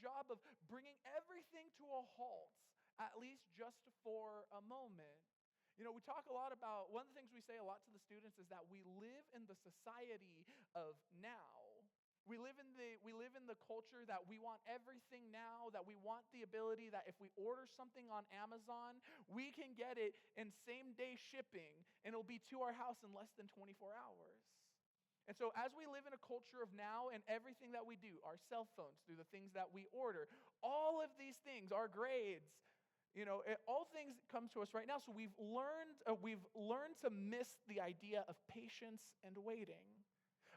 job of bringing everything to a halt, at least just for a moment. You know, we talk a lot about, one of the things we say a lot to the students is that we live in the society of now. We live in the culture that we want everything now, that we want the ability that if we order something on Amazon, we can get it in same-day shipping, and it'll be to our house in less than 24 hours. And so as we live in a culture of now and everything that we do, our cell phones, through the things that we order, all of these things, our grades, all things come to us right now. So we've learned to miss the idea of patience and waiting.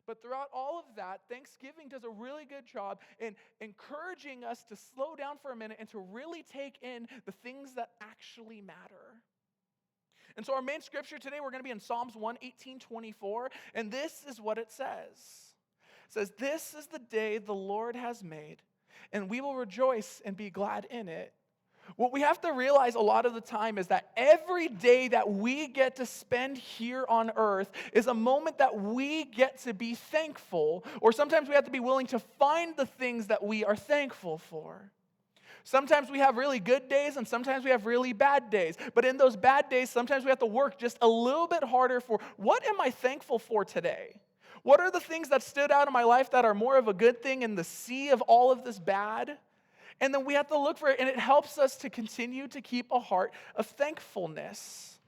But throughout all of that, Thanksgiving does a really good job in encouraging us to slow down for a minute and to really take in the things that actually matter. And so our main scripture today, we're going to be in Psalms 118:24, and this is what it says. It says, "This is the day the Lord has made, and we will rejoice and be glad in it." What we have to realize a lot of the time is that every day that we get to spend here on earth is a moment that we get to be thankful, or sometimes we have to be willing to find the things that we are thankful for. Sometimes we have really good days and sometimes we have really bad days. But in those bad days, sometimes we have to work just a little bit harder for, what am I thankful for today? What are the things that stood out in my life that are more of a good thing in the sea of all of this bad? And then we have to look for it, and it helps us to continue to keep a heart of thankfulness.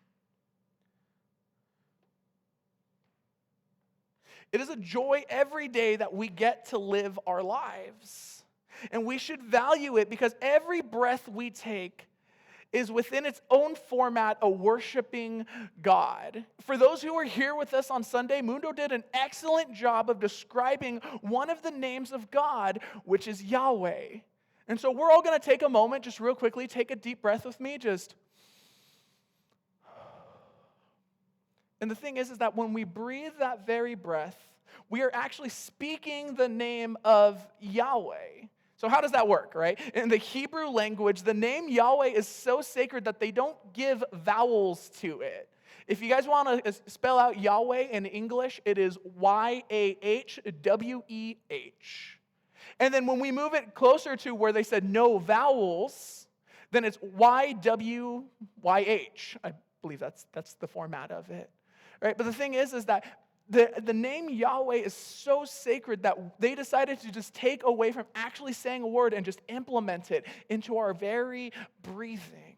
It is a joy every day that we get to live our lives. And we should value it because every breath we take is within its own format a worshiping God. For those who were here with us on Sunday, Mundo did an excellent job of describing one of the names of God, which is Yahweh. And so we're all going to take a moment, just real quickly, take a deep breath with me, And the thing is that when we breathe that very breath, we are actually speaking the name of Yahweh. So how does that work, right? In the Hebrew language, the name Yahweh is so sacred that they don't give vowels to it. If you guys want to spell out Yahweh in English, it is Yahweh. And then when we move it closer to where they said no vowels, then it's YWYH. I believe that's the format of it. Right? But the thing is that the name Yahweh is so sacred that they decided to just take away from actually saying a word and just implement it into our very breathing.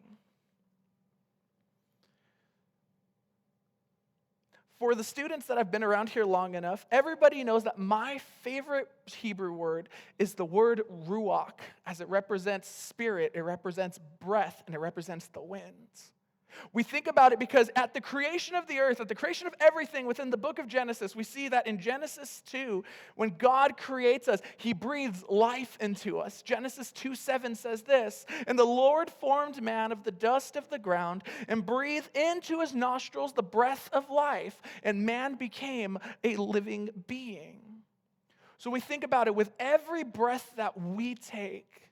For the students that have been around here long enough, everybody knows that my favorite Hebrew word is the word ruach, as it represents spirit, it represents breath, and it represents the winds. We think about it because at the creation of the earth, at the creation of everything within the book of Genesis, we see that in Genesis 2, when God creates us, He breathes life into us. Genesis 2:7 says this, "And the Lord formed man of the dust of the ground and breathed into his nostrils the breath of life, and man became a living being." So we think about it, with every breath that we take,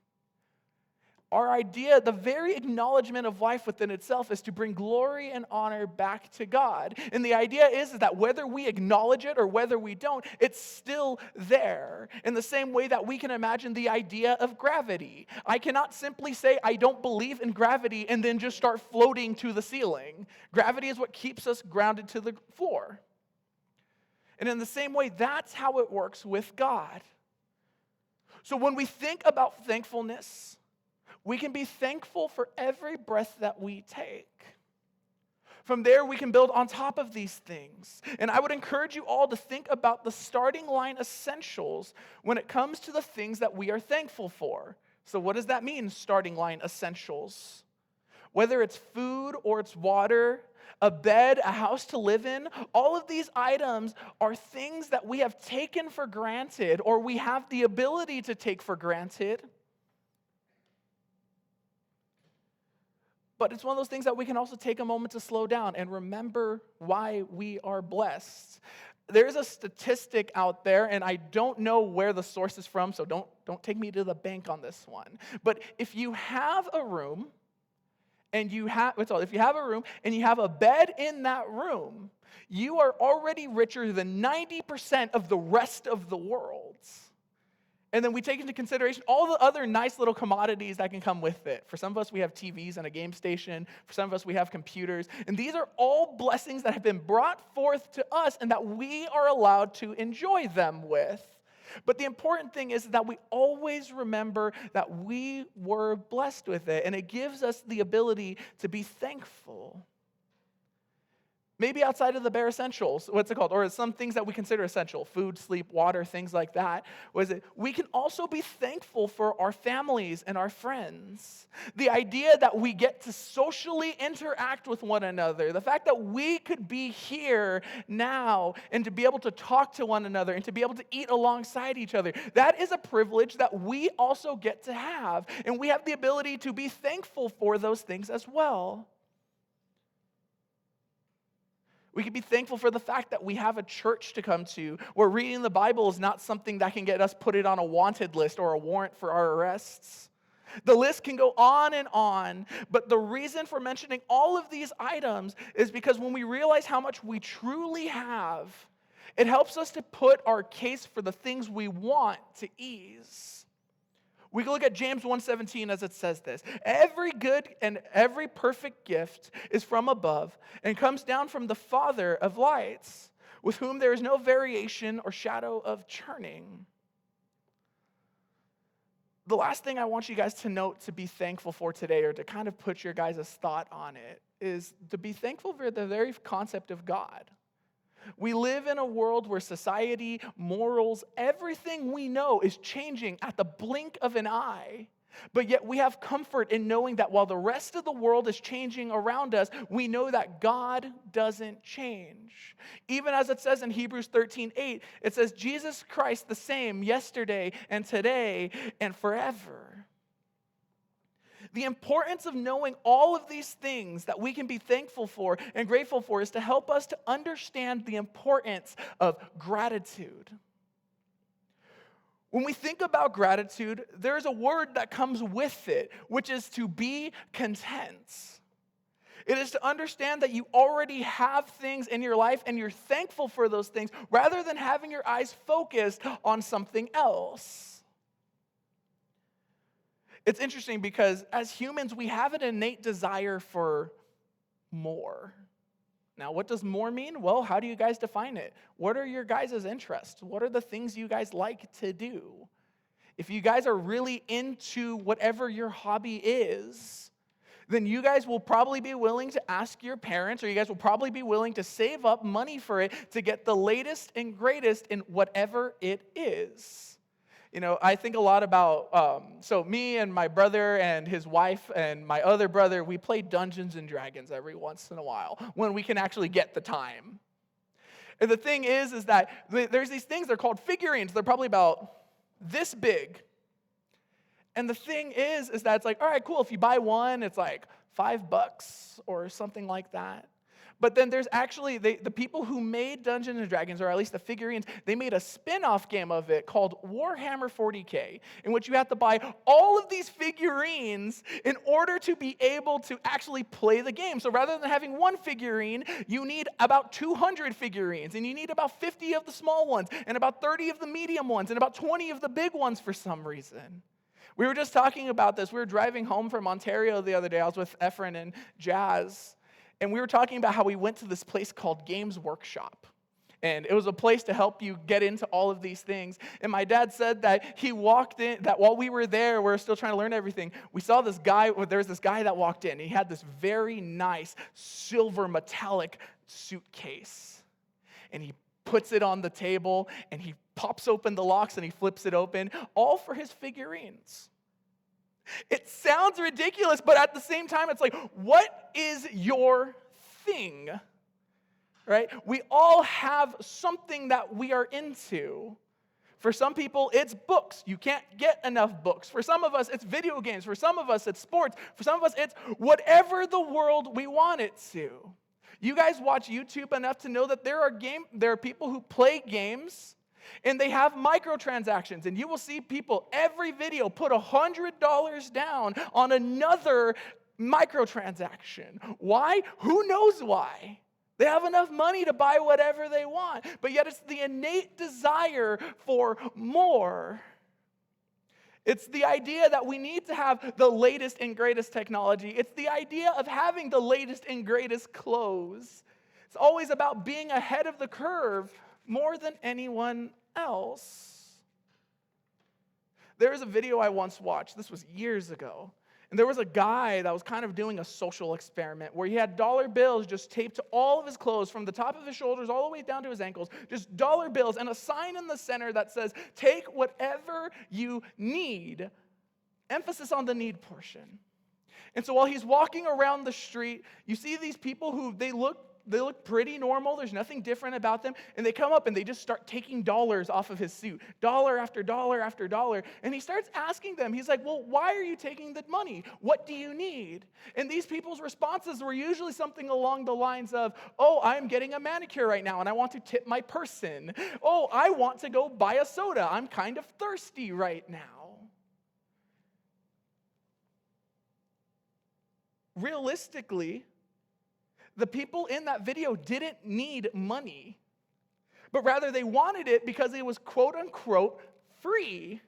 our idea, the very acknowledgement of life within itself, is to bring glory and honor back to God. And the idea is that whether we acknowledge it or whether we don't, it's still there. In the same way that we can imagine the idea of gravity. I cannot simply say I don't believe in gravity and then just start floating to the ceiling. Gravity is what keeps us grounded to the floor. And in the same way, that's how it works with God. So when we think about thankfulness, we can be thankful for every breath that we take. From there, we can build on top of these things. And I would encourage you all to think about the starting line essentials when it comes to the things that we are thankful for. So what does that mean, starting line essentials? Whether it's food or it's water, a bed, a house to live in, all of these items are things that we have taken for granted or we have the ability to take for granted. But it's one of those things that we can also take a moment to slow down and remember why we are blessed. There's a statistic out there, and I don't know where the source is from, so don't take me to the bank on this one. But if you have a room, and you have a bed in that room, you are already richer than 90% of the rest of the world. And then we take into consideration all the other nice little commodities that can come with it. For some of us, we have TVs and a game station. For some of us, we have computers. And these are all blessings that have been brought forth to us and that we are allowed to enjoy them with. But the important thing is that we always remember that we were blessed with it, and it gives us the ability to be thankful. Maybe outside of the bare essentials, what's it called? Or some things that we consider essential, food, sleep, water, things like that. We can also be thankful for our families and our friends. The idea that we get to socially interact with one another, the fact that we could be here now and to be able to talk to one another and to be able to eat alongside each other, that is a privilege that we also get to have. And we have the ability to be thankful for those things as well. We can be thankful for the fact that we have a church to come to, where reading the Bible is not something that can get us put it on a wanted list or a warrant for our arrests. The list can go on, but the reason for mentioning all of these items is because when we realize how much we truly have, it helps us to put our case for the things we want to ease. We can look at James 1:17 as it says this. Every good and every perfect gift is from above and comes down from the Father of lights, with whom there is no variation or shadow of turning. The last thing I want you guys to note to be thankful for today, or to kind of put your guys' thought on it, is to be thankful for the very concept of God. We live in a world where society, morals, everything we know is changing at the blink of an eye. But yet we have comfort in knowing that while the rest of the world is changing around us, we know that God doesn't change. Even as it says in Hebrews 13:8, it says, Jesus Christ the same yesterday and today and forever. The importance of knowing all of these things that we can be thankful for and grateful for is to help us to understand the importance of gratitude. When we think about gratitude, there's a word that comes with it, which is to be content. It is to understand that you already have things in your life and you're thankful for those things rather than having your eyes focused on something else. It's interesting because as humans, we have an innate desire for more. Now, what does more mean? Well, how do you guys define it? What are your guys' interests? What are the things you guys like to do? If you guys are really into whatever your hobby is, then you guys will probably be willing to ask your parents, or you guys will probably be willing to save up money for it to get the latest and greatest in whatever it is. You know, I think a lot about, so me and my brother and his wife and my other brother, we play Dungeons and Dragons every once in a while when we can actually get the time. And the thing is that there's these things, they're called figurines. They're probably about this big. And the thing is that it's like, all right, cool. If you buy one, it's like $5 or something like that. But then there's actually, the people who made Dungeons & Dragons, or at least the figurines, they made a spin-off game of it called Warhammer 40K, in which you have to buy all of these figurines in order to be able to actually play the game. So rather than having one figurine, you need about 200 figurines, and you need about 50 of the small ones, and about 30 of the medium ones, and about 20 of the big ones for some reason. We were just talking about this. We were driving home from Ontario the other day. I was with Efren and Jazz. And we were talking about how we went to this place called Games Workshop. And it was a place to help you get into all of these things. And my dad said that he walked in, that while we were there, we were still trying to learn everything. We saw this guy, there was this guy that walked in. He had this very nice silver metallic suitcase. And he puts it on the table, and he pops open the locks, and he flips it open, all for his figurines. It sounds ridiculous, but at the same time, it's like, what is your thing? Right? We all have something that we are into. For some people, it's books. You can't get enough books. For some of us, it's video games. For some of us, it's sports. For some of us, it's whatever the world we want it to. You guys watch YouTube enough to know that there are people who play games and they have microtransactions, and you will see people every video put $100 down on another microtransaction. Why? Who knows why? They have enough money to buy whatever they want, but yet it's the innate desire for more. It's the idea that we need to have the latest and greatest technology. It's the idea of having the latest and greatest clothes. It's always about being ahead of the curve more than anyone else. There was a video I once watched. This was years ago. And there was a guy that was kind of doing a social experiment where he had dollar bills just taped to all of his clothes from the top of his shoulders all the way down to his ankles, just dollar bills, and a sign in the center that says, take whatever you need. Emphasis on the need portion. And so while he's walking around the street, you see these people who they look pretty normal. There's nothing different about them. And they come up and they just start taking dollars off of his suit. Dollar after dollar after dollar. And he starts asking them, he's like, well, why are you taking the money? What do you need? And these people's responses were usually something along the lines of, oh, I'm getting a manicure right now and I want to tip my person. Oh, I want to go buy a soda. I'm kind of thirsty right now. Realistically, the people in that video didn't need money, but rather they wanted it because it was quote unquote free.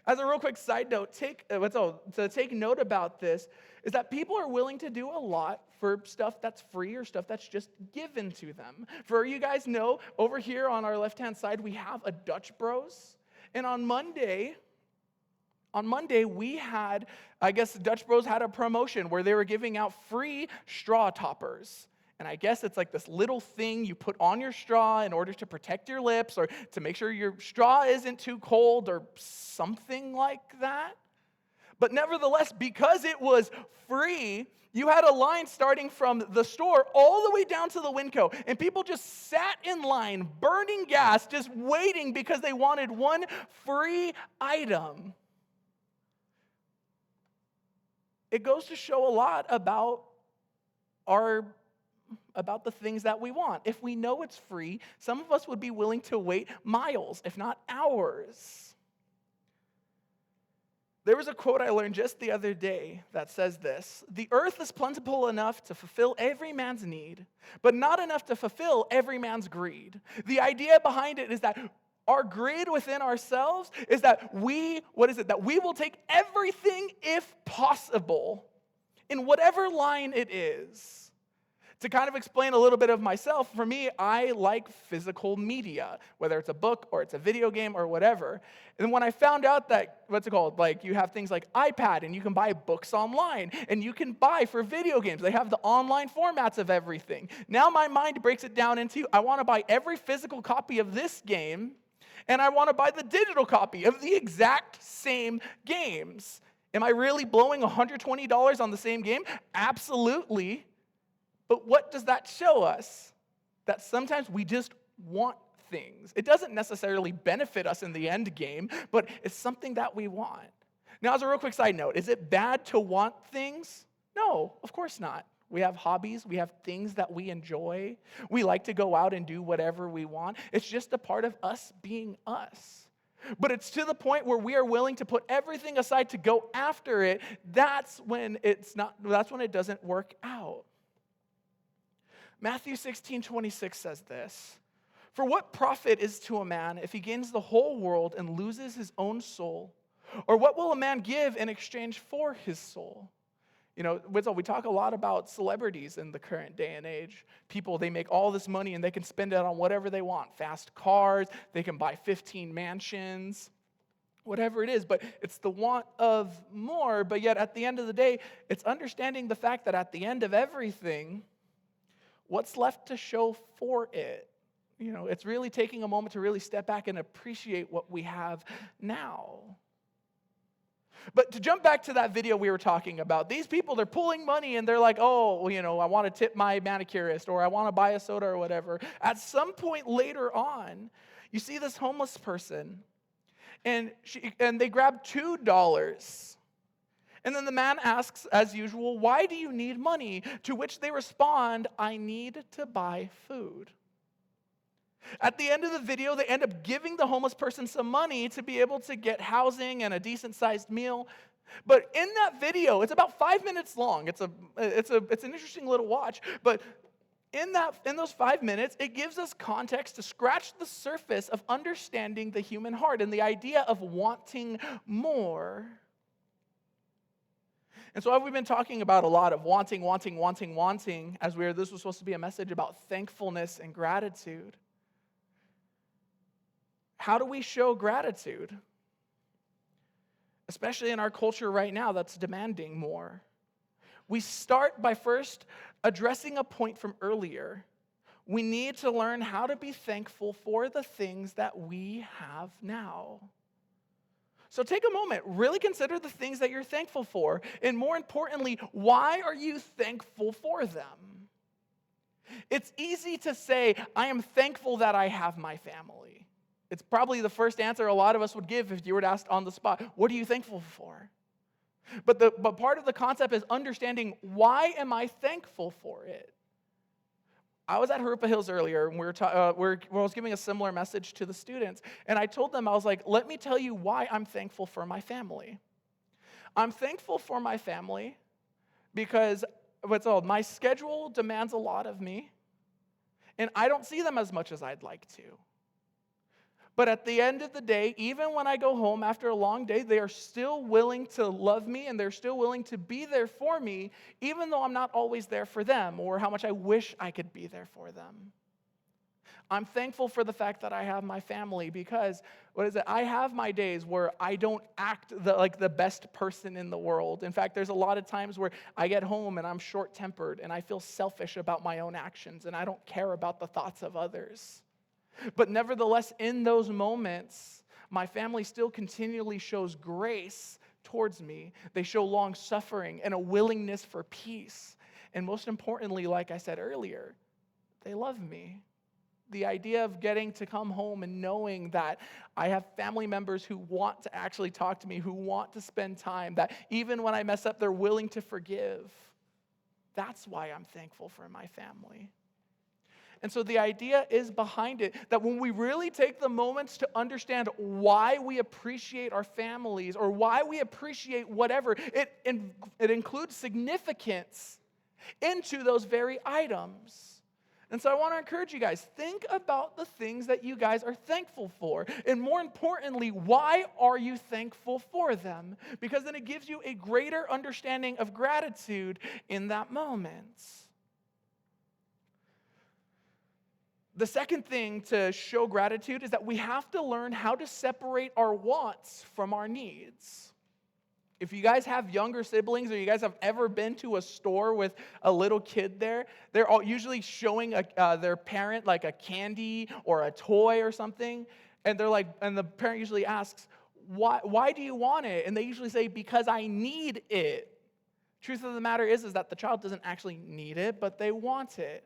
As a real quick side note, to take note about this is that people are willing to do a lot for stuff that's free or stuff that's just given to them. For you guys know, over here on our left-hand side, we have a Dutch Bros. And on Monday, we had, I guess Dutch Bros had a promotion where they were giving out free straw toppers. And I guess it's like this little thing you put on your straw in order to protect your lips or to make sure your straw isn't too cold or something like that. But nevertheless, because it was free, you had a line starting from the store all the way down to the Winco. And people just sat in line, burning gas, just waiting because they wanted one free item. It goes to show a lot about the things that we want. If we know it's free, some of us would be willing to wait miles, if not hours. There was a quote I learned just the other day that says this: the earth is plentiful enough to fulfill every man's need, but not enough to fulfill every man's greed. The idea behind it is that our greed within ourselves is that we will take everything if possible in whatever line it is. To kind of explain a little bit of myself, for me, I like physical media, whether it's a book or it's a video game or whatever. And when I found out that, you have things like iPad and you can buy books online and you can buy for video games. They have the online formats of everything. Now my mind breaks it down into, I want to buy every physical copy of this game and I want to buy the digital copy of the exact same games. Am I really blowing $120 on the same game? Absolutely. But what does that show us? That sometimes we just want things. It doesn't necessarily benefit us in the end game, but it's something that we want. Now, as a real quick side note, is it bad to want things? No, of course not. We have hobbies. We have things that we enjoy. We like to go out and do whatever we want. It's just a part of us being us. But it's to the point where we are willing to put everything aside to go after it. That's when it doesn't work out. Matthew 16:26 says this: for what profit is to a man if he gains the whole world and loses his own soul? Or what will a man give in exchange for his soul? You know, we talk a lot about celebrities in the current day and age. People, they make all this money and they can spend it on whatever they want. Fast cars, they can buy 15 mansions, whatever it is. But it's the want of more. But yet at the end of the day, it's understanding the fact that at the end of everything, what's left to show for it? You know, it's really taking a moment to really step back and appreciate what we have now. But to jump back to that video we were talking about, these people, they're pulling money and they're like, oh, I want to tip my manicurist or I want to buy a soda or whatever. At some point later on, you see this homeless person and they grab $2. And then the man asks, as usual, why do you need money? To which they respond, I need to buy food. At the end of the video, they end up giving the homeless person some money to be able to get housing and a decent-sized meal. But in that video, it's about 5 minutes long. It's an interesting little watch. But In those 5 minutes, it gives us context to scratch the surface of understanding the human heart and the idea of wanting more. And so we've been talking about a lot of wanting, as this was supposed to be a message about thankfulness and gratitude. How do we show gratitude? Especially in our culture right now that's demanding more. We start by first addressing a point from earlier. We need to learn how to be thankful for the things that we have now. So take a moment, really consider the things that you're thankful for, and more importantly, why are you thankful for them? It's easy to say, I am thankful that I have my family. It's probably the first answer a lot of us would give if you were to ask on the spot, what are you thankful for? But part of the concept is understanding, why am I thankful for it? I was at Harupa Hills earlier, and I was giving a similar message to the students, and I told them, I was like, let me tell you why I'm thankful for my family. I'm thankful for my family because my schedule demands a lot of me, and I don't see them as much as I'd like to. But at the end of the day, even when I go home after a long day, they are still willing to love me and they're still willing to be there for me, even though I'm not always there for them or how much I wish I could be there for them. I'm thankful for the fact that I have my family because, I have my days where I don't act like the best person in the world. In fact, there's a lot of times where I get home and I'm short-tempered and I feel selfish about my own actions and I don't care about the thoughts of others. But nevertheless, in those moments, my family still continually shows grace towards me. They show long suffering and a willingness for peace. And most importantly, like I said earlier, they love me. The idea of getting to come home and knowing that I have family members who want to actually talk to me, who want to spend time, that even when I mess up, they're willing to forgive. That's why I'm thankful for my family. And so the idea is behind it that when we really take the moments to understand why we appreciate our families or why we appreciate whatever, it includes significance into those very items. And so I want to encourage you guys, think about the things that you guys are thankful for. And more importantly, why are you thankful for them? Because then it gives you a greater understanding of gratitude in that moment. The second thing to show gratitude is that we have to learn how to separate our wants from our needs. If you guys have younger siblings or you guys have ever been to a store with a little kid there, they're all usually showing their parent like a candy or a toy or something, and the parent usually asks, why do you want it? And they usually say, because I need it. Truth of the matter is that the child doesn't actually need it, but they want it.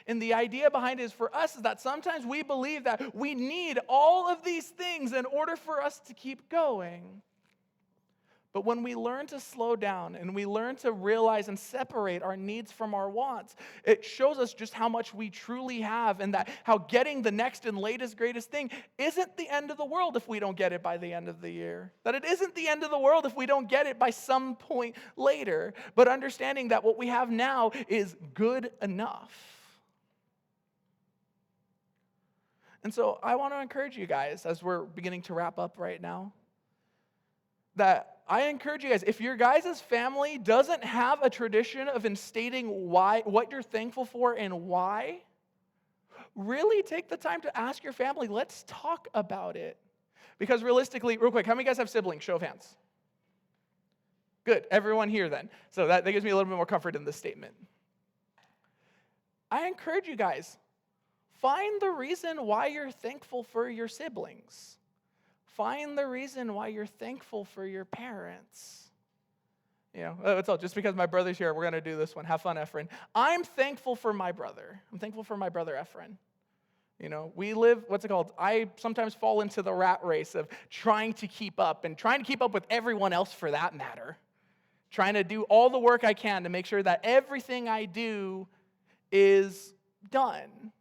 And the idea behind it is for us is that sometimes we believe that we need all of these things in order for us to keep going. But when we learn to slow down and we learn to realize and separate our needs from our wants, it shows us just how much we truly have and that how getting the next and latest, greatest thing isn't the end of the world if we don't get it by the end of the year. That it isn't the end of the world if we don't get it by some point later. But understanding that what we have now is good enough. And so I want to encourage you guys, as we're beginning to wrap up right now, that I encourage you guys, if your guys' family doesn't have a tradition of instating what you're thankful for and why, really take the time to ask your family, let's talk about it. Because realistically, real quick, how many of you guys have siblings? Show of hands. Good, everyone here then. So that gives me a little bit more comfort in this statement. I encourage you guys, find the reason why you're thankful for your siblings. Find the reason why you're thankful for your parents. It's all just because my brother's here, we're going to do this one. Have fun, Efren. I'm thankful for my brother. I'm thankful for my brother, Efren. We live, I sometimes fall into the rat race of trying to keep up with everyone else for that matter. Trying to do all the work I can to make sure that everything I do is done.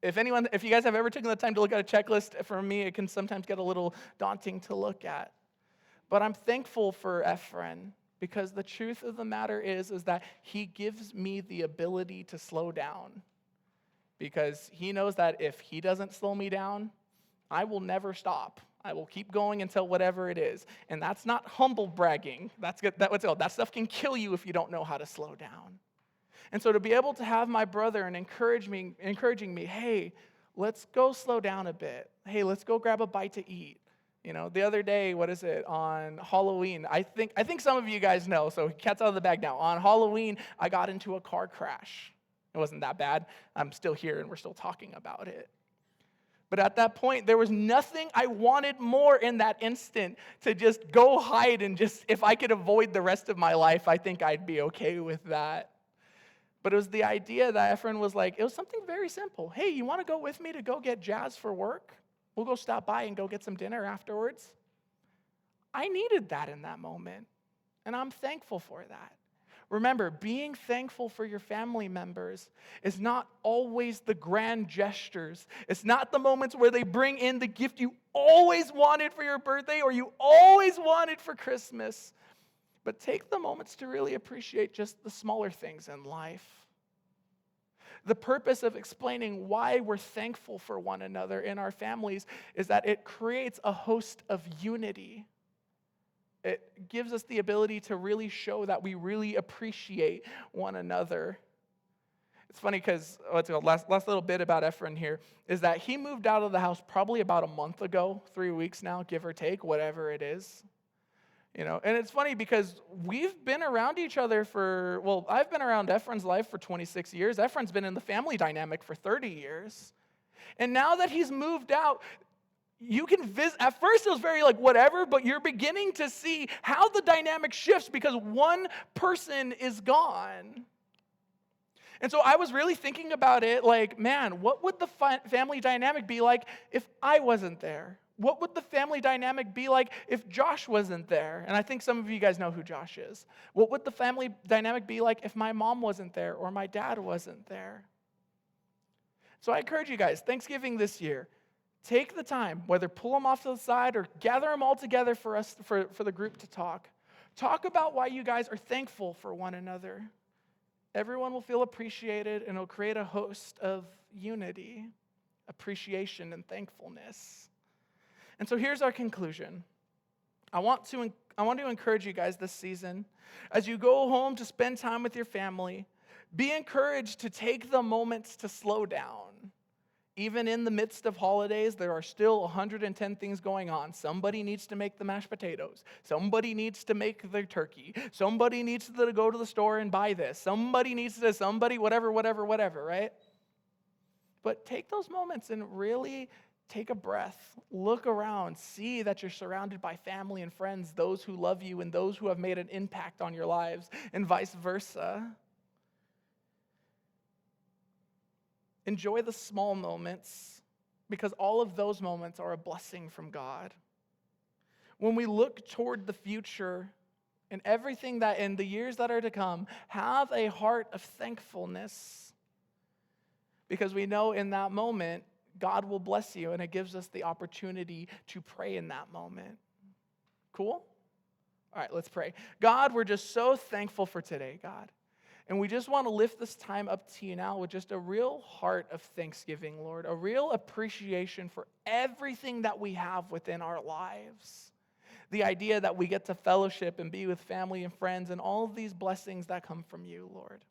If you guys have ever taken the time to look at a checklist, for me, it can sometimes get a little daunting to look at. But I'm thankful for Efren because the truth of the matter is that he gives me the ability to slow down. because he knows that if he doesn't slow me down, I will never stop. I will keep going until whatever it is. And that's not humble bragging. That stuff can kill you if you don't know how to slow down. And so to be able to have my brother and encouraging me, hey, let's go slow down a bit. Hey, let's go grab a bite to eat. The other day, on Halloween, I think some of you guys know, so cat's out of the bag now. On Halloween, I got into a car crash. It wasn't that bad. I'm still here and we're still talking about it. But at that point, there was nothing I wanted more in that instant to just go hide and if I could avoid the rest of my life, I think I'd be okay with that. But it was the idea that Efren was like, it was something very simple. Hey, you want to go with me to go get Jazz for work? We'll go stop by and go get some dinner afterwards. I needed that in that moment, and I'm thankful for that. Remember, being thankful for your family members is not always the grand gestures. It's not the moments where they bring in the gift you always wanted for your birthday or you always wanted for Christmas. But take the moments to really appreciate just the smaller things in life. The purpose of explaining why we're thankful for one another in our families is that it creates a host of unity. It gives us the ability to really show that we really appreciate one another. It's funny because last little bit about Efren here is that he moved out of the house probably about a month ago, 3 weeks now, give or take, whatever it is. And it's funny because we've been around each other I've been around Efren's life for 26 years. Efren's been in the family dynamic for 30 years. And now that he's moved out, you can visit. At first it was very whatever, but you're beginning to see how the dynamic shifts because one person is gone. And so I was really thinking about it man, what would the family dynamic be like if I wasn't there? What would the family dynamic be like if Josh wasn't there? And I think some of you guys know who Josh is. What would the family dynamic be like if my mom wasn't there or my dad wasn't there? So I encourage you guys, Thanksgiving this year, take the time, whether pull them off to the side or gather them all together for us, for the group to talk. Talk about why you guys are thankful for one another. Everyone will feel appreciated, and it'll create a host of unity, appreciation, and thankfulness. And so here's our conclusion. I want to encourage you guys this season, as you go home to spend time with your family, be encouraged to take the moments to slow down. Even in the midst of holidays, there are still 110 things going on. Somebody needs to make the mashed potatoes. Somebody needs to make the turkey. Somebody needs to go to the store and buy this. Somebody, whatever, right? But take those moments and really take a breath. Look around. See that you're surrounded by family and friends, those who love you and those who have made an impact on your lives, and vice versa. Enjoy the small moments, because all of those moments are a blessing from God. When we look toward the future and everything that in the years that are to come, have a heart of thankfulness, because we know in that moment, God will bless you, and it gives us the opportunity to pray in that moment. Cool? All right, let's pray. God, we're just so thankful for today, God. And we just want to lift this time up to you now with just a real heart of thanksgiving, Lord, a real appreciation for everything that we have within our lives. The idea that we get to fellowship and be with family and friends and all of these blessings that come from you, Lord.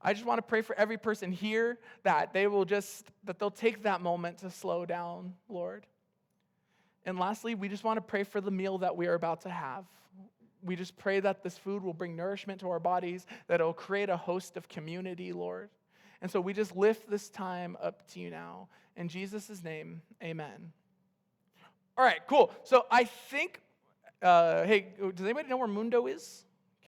I just want to pray for every person here that they'll take that moment to slow down, Lord. And lastly, we just want to pray for the meal that we are about to have. We just pray that this food will bring nourishment to our bodies, that it will create a host of community, Lord. And so we just lift this time up to you now. In Jesus' name, amen. All right, cool. So I think, hey, does anybody know where Mundo is?